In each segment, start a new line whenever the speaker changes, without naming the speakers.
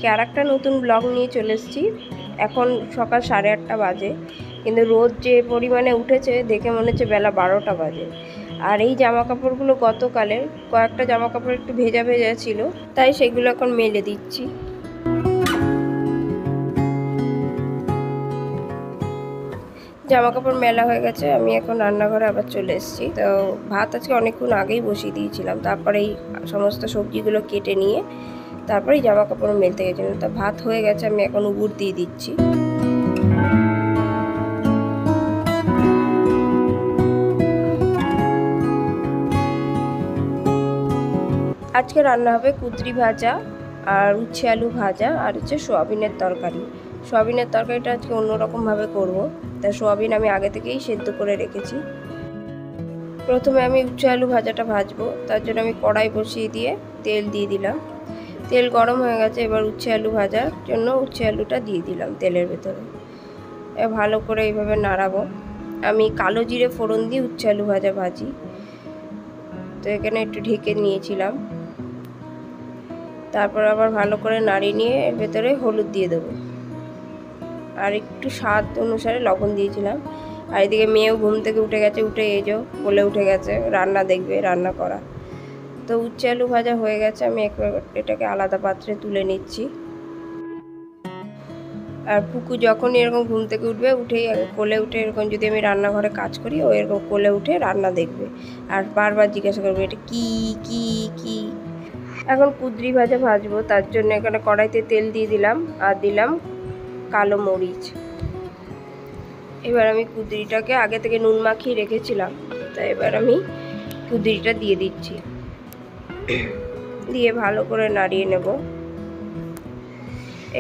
আজকে আরেকটা নতুন ব্লগ নিয়ে চলে এসেছি। এখন সকাল 8:30 বাজে, কিন্তু রোদ যে পরিমাণে উঠেছে দেখে মনে হচ্ছে বেলা 12টা বাজে। আর এই জামা কাপড়গুলো গতকালের কয়েকটা জামা কাপড় একটু ভেজা ভেজা ছিল, তাই সেগুলো এখন মেলে দিচ্ছি। জামা কাপড় মেলা হয়ে গেছে, আমি এখন রান্নাঘরে আবার চলে এসেছি। তো ভাত আজকে অনেকক্ষণ আগেই বসিয়ে দিয়েছিলাম, তারপরে এই সমস্ত সবজিগুলো কেটে নিয়ে তারপরে জামা কাপড় মেলতে গেছিলাম। তা ভাত হয়ে গেছে, আমি এখন উবুর দিয়ে দিচ্ছি। আজকে রান্না হবে কুঁদরি ভাজা আর উচ্ছে আলু ভাজা আর হচ্ছে সোয়াবিনের তরকারি। সোয়াবিনের তরকারিটা আজকে অন্যরকমভাবে করব। তা সোয়াবিন আমি আগে থেকেই সেদ্ধ করে রেখেছি। প্রথমে আমি উচ্ছে আলু ভাজাটা ভাজবো, তার জন্য আমি কড়াই বসিয়ে দিয়ে তেল দিয়ে দিলাম। তেল গরম হয়ে গেছে, এবার উচ্ছে আলু ভাজার জন্য উচ্ছে আলুটা দিয়ে দিলাম তেলের ভেতরে। ভালো করে এইভাবে নাড়াবো। আমি কালো জিরে ফোড়ন দিয়ে উচ্ছে আলু ভাজা ভাজি। তো এখানে একটু ঢেকে নিয়েছিলাম, তারপর আবার ভালো করে নাড়িয়ে নিয়ে এর ভেতরে হলুদ দিয়ে দেবো আর একটু স্বাদ অনুসারে লবণ দিয়েছিলাম। আর এদিকে মেয়েও ঘুম থেকে উঠে গেছে, উঠে বলে উঠে গেছে রান্না দেখবে, রান্না করা। তো উচ্ছে আলু ভাজা হয়ে গেছে, আমি এটাকে আলাদা পাত্রে তুলে নিচ্ছি। আর পুকু যখন এরকম ঘুম থেকে উঠবে, উঠেই কোলে উঠে এরকম যদি আমি রান্নাঘরে কাজ করি, ও এরকম কোলে উঠে রান্না দেখবে আর বারবার জিজ্ঞাসা করবে এটা কি কি কি। এখন কুঁদরি ভাজা ভাজবো, তার জন্য এখানে কড়াইতে তেল দিয়ে দিলাম আর দিলাম কালো মরিচ। এবার আমি কুঁদরিটাকে আগে থেকে নুন মাখিয়ে রেখেছিলাম, তাই এবার আমি কুঁদরিটা দিয়ে দিচ্ছি। দিয়ে ভালো করে নাড়িয়ে নেব।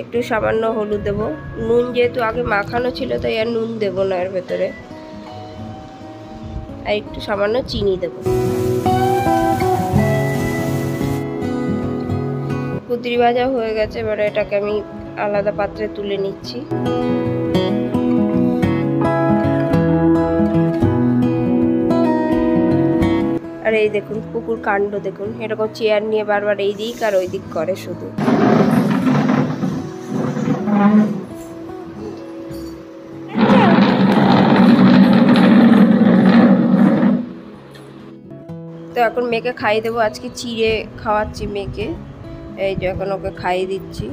একটু সামান্য হলুদ দেবো। নুন যেহেতু আগে মাখানো ছিল, তাই আর নুন দেবো না এর ভেতরে। আর একটু সামান্য চিনি দেব। কুঁদরি ভাজা হয়ে গেছে, এবার এটাকে আমি আলাদা পাত্রে তুলে নিচ্ছি। আর এই দেখুন পুকুর কাণ্ড দেখুন, এরকম চেয়ার নিয়ে বারবার এই দিক আর ওই দিক করে শুধু। তো এখন মেয়েকে খাইয়ে দেবো। আজকে চিড়ে খাওয়াচ্ছি মেয়েকে, এই যে এখন ওকে খাইয়ে দিচ্ছি।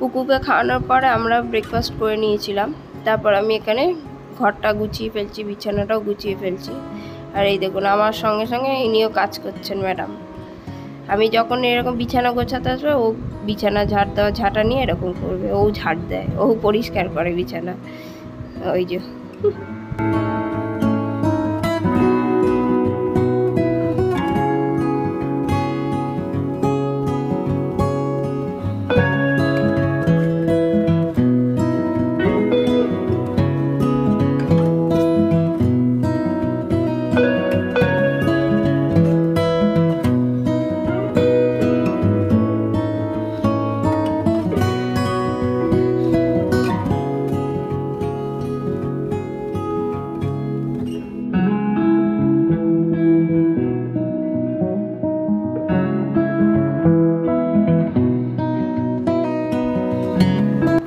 পুকুকে খাওয়ানোর পরে আমরা ব্রেকফাস্ট করে নিয়েছিলাম। তারপর আমি এখানে ঘরটা গুছিয়ে ফেলছি, বিছানাটাও গুছিয়ে ফেলছি। আর এই দেখুন আমার সঙ্গে সঙ্গে ইনিও কাজ করছেন ম্যাডাম। আমি যখন এরকম বিছানা গোছাতে আসবে, ও বিছানা ঝাড় দেওয়া ঝাঁটা নিয়ে এরকম করবে, ও ঝাড় দেয়, ও পরিষ্কার করে বিছানা। ওই যে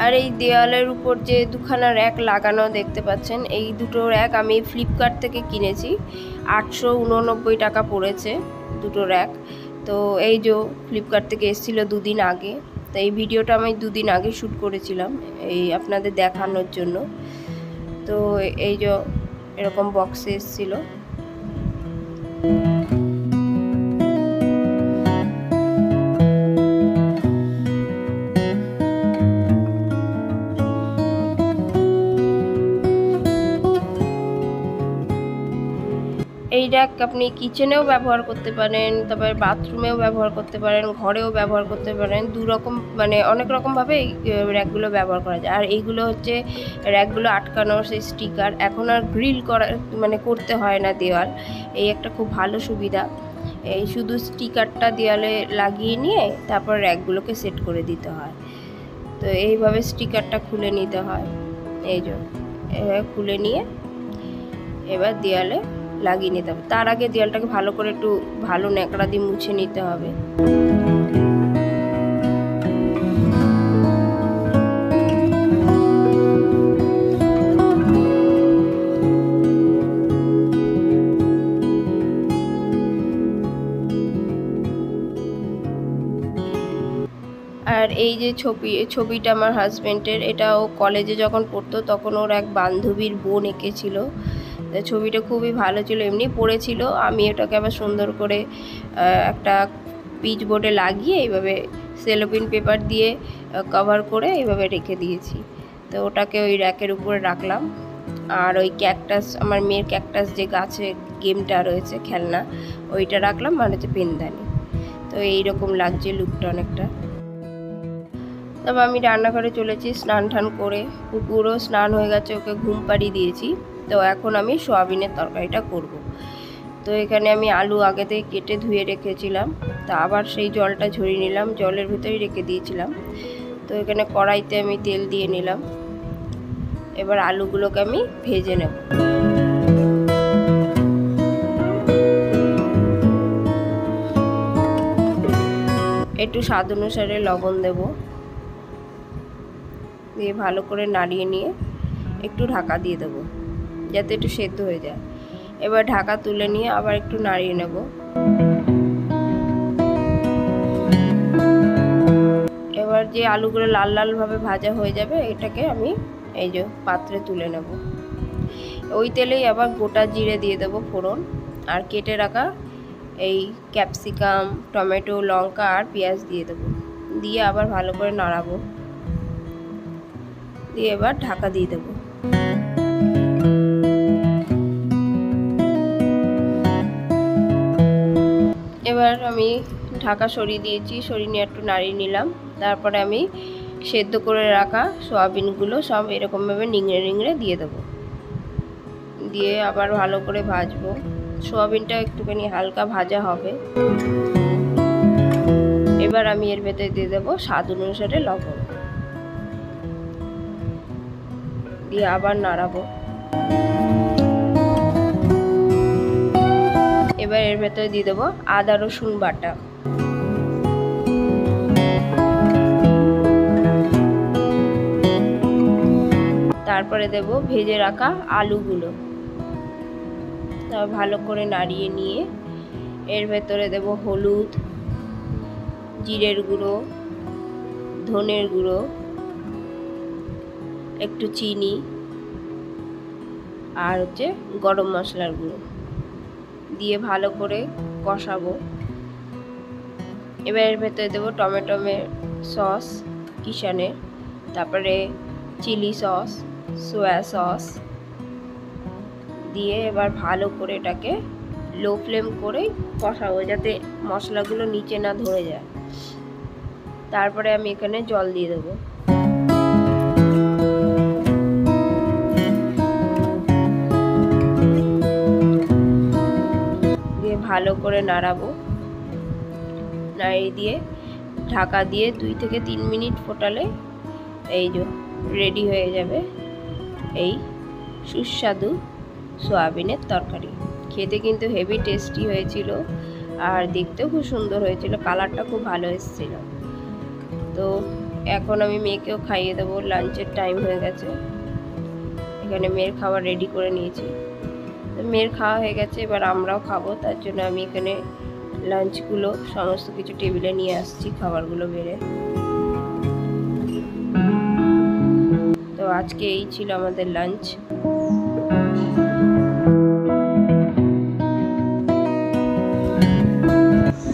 আর এই দেওয়ালের উপর যে দুখানা র্যাক লাগানো দেখতে পাচ্ছেন, এই দুটো র্যাক আমি ফ্লিপকার্ট থেকে কিনেছি। 889 টাকা পড়েছে দুটো র্যাক। তো এই যে ফ্লিপকার্ট থেকে এসেছিলো 2 দিন আগে। তো এই ভিডিওটা আমি 2 দিন আগে শ্যুট করেছিলাম এই আপনাদের দেখানোর জন্য। তো এই যে এরকম বক্সে এসেছিলো। এই র্যাক আপনি কিচেনেও ব্যবহার করতে পারেন, তারপরে বাথরুমেও ব্যবহার করতে পারেন, ঘরেও ব্যবহার করতে পারেন। দুরকম মানে অনেক রকমভাবে এই র্যাকগুলো ব্যবহার করা যায়। আর এইগুলো হচ্ছে র্যাকগুলো আটকানোর সেই স্টিকার, এখন আর গ্রিল করা মানে করতে হয় না দেওয়াল। এই একটা খুব ভালো সুবিধা। এই শুধু স্টিকারটা দেওয়ালে লাগিয়ে নিয়ে তারপর র্যাকগুলোকে সেট করে দিতে হয়। তো এইভাবে স্টিকারটা খুলে নিতে হয়। এই যে এভাবে খুলে নিয়ে এবার দেয়ালে লাগিয়ে নিতে হবে। তার আগে দেয়ালটাকে ভালো করে একটু ভালো ন্যাকড়া দিয়ে মুছে নিতে হবে। আর এই যে ছবিটা আমার হাজব্যান্ডের, এটা ও কলেজে যখন পড়তো তখন ওর এক বান্ধবীর বোন এঁকেছিল। ছবিটা খুবই ভালো ছিল, এমনি পড়েছিল। আমি এটাকে আবার সুন্দর করে একটা পিচ বোর্ডে লাগিয়ে এইভাবে সেলোপিন পেপার দিয়ে কভার করে এইভাবে রেখে দিয়েছি। তো ওটাকে ওই র্যাকের উপরে রাখলাম। আর ওই ক্যাকটাস, আমার মেয়ের ক্যাকটাস যে গাছে গেমটা রয়েছে খেলনা, ওইটা রাখলাম, মানে হচ্ছে পেনদানি। তো এইরকম লাগছে লুকটা অনেকটা। তারপর আমি রান্নাঘরে চলেছি স্নান টান করে। কুকুরও স্নান হয়ে গেছে, ওকে ঘুম পাড়িয়ে দিয়েছি। তো এখন আমি সয়াবিনের তরকারিটা করব। তো এখানে আমি আলু আগে থেকে কেটে ধুয়ে রেখেছিলাম, তা আবার সেই জলটা ঝরিয়ে নিলাম, জলের ভিতরেই রেখে দিয়েছিলাম। তো এখানে কড়াইতে আমি তেল দিয়ে নিলাম। এবার আলুগুলোকে আমি ভেজে নেব। একটু স্বাদ অনুসারে লবণ দেব, দিয়ে ভালো করে নাড়িয়ে নিয়ে একটু ঢাকা দিয়ে দেবো যাতে একটু সেদ্ধ হয়ে যায়। এবার ঢাকা তুলে নিয়ে আবার একটু নাড়িয়ে নেব। এবার যে আলুগুলো লাল লালভাবে ভাজা হয়ে যাবে, এটাকে আমি এই যে পাত্রে তুলে নেব। ওই তেলেই আবার গোটা জিরে দিয়ে দেবো ফোড়ন, আর কেটে রাখা এই ক্যাপসিকাম, টমেটো, লঙ্কা আর পেঁয়াজ দিয়ে দেবো। দিয়ে আবার ভালো করে নাড়াবো, দিয়ে এবার ঢাকা দিয়ে দেবো। এবার আমি ঢাকা সরিয়ে দিয়েছি, সরিয়ে নিয়ে একটু নাড়িয়ে নিলাম। তারপরে আমি সেদ্ধ করে রাখা সয়াবিনগুলো সব এরকমভাবে নিংড়ে নিংড়ে দিয়ে দেবো। দিয়ে আবার ভালো করে ভাজবো। সয়াবিনটা একটুখানি হালকা ভাজা হবে। এবার আমি এর ভেতরে দিয়ে দেবো স্বাদ অনুসারে লবণ, দিয়ে আবার নাড়াবো। এবার এর ভেতরে দিয়ে দেবো আদা রসুন বাটা, তারপরে দেব ভেজে রাখা আলুগুলো। ভালো করে নাড়িয়ে নিয়ে এর ভেতরে দেব হলুদ, জিরের গুঁড়ো, ধনের গুঁড়ো, একটু চিনি আর হচ্ছে গরম মশলার গুঁড়ো দিয়ে ভালো করে কষাবো। এবার এর ভেতরে দেবো টমেটো সস কিষানের, তারপরে চিলি সস, সোয়া সস দিয়ে এবার ভালো করে এটাকে লো ফ্লেম করেই কষাবো যাতে মশলাগুলো নিচে না ধরে যায়। তারপরে আমি এখানে জল দিয়ে দেবো। দিয়ে ভালো করে নাড়াবো, নাড়িয়ে দিয়ে ঢাকা দিয়ে 2 থেকে 3 মিনিট ফোটালে এই যে রেডি হয়ে যাবে এই সুস্বাদু সয়াবিনের তরকারি। খেতে কিন্তু হেভি টেস্টি হয়েছিল আর দেখতেও খুব সুন্দর হয়েছিল, কালারটা খুব ভালো এসেছিল। তো এখন আমি মেয়েকেও খাইয়ে দেবো, লাঞ্চের টাইম হয়ে গেছে। এখানে মেয়ের খাবার রেডি করে নিয়েছি। তো মেয়ের খাওয়া হয়ে গেছে, এবার আমরাও খাবো। তার জন্য আমি এখানে লাঞ্চগুলো সমস্ত কিছু টেবিলে নিয়ে আসছি, খাবারগুলো বেড়ে। তো আজকে এই ছিল আমাদের লাঞ্চ।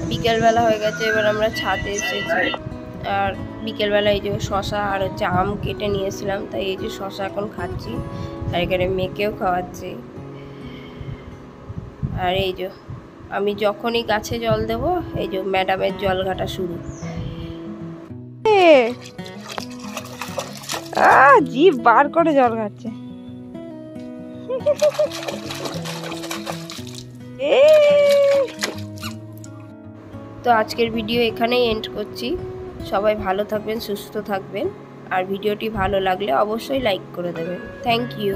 বিকেলবেলা হয়ে গেছে, এবার আমরা ছাদে এসেছি। আর বিকেলবেলা এই যে শশা আর হচ্ছে আম কেটে নিয়েছিলাম, তাই এই যে শশা এখন খাচ্ছি আর এখানে মেয়েকেও খাওয়াচ্ছি। আর এই যে আমি যখনই গাছে জল দেব, এই যে ম্যাডামের জল ঘাটা শুরু। জিভ বার করে জল ঘাটছে। তো আজকের ভিডিও এখানেই এন্ড করছি। সবাই ভালো থাকবেন, সুস্থ থাকবেন। আর ভিডিওটি ভালো লাগলে অবশ্যই লাইক করে দেবেন। Thank you.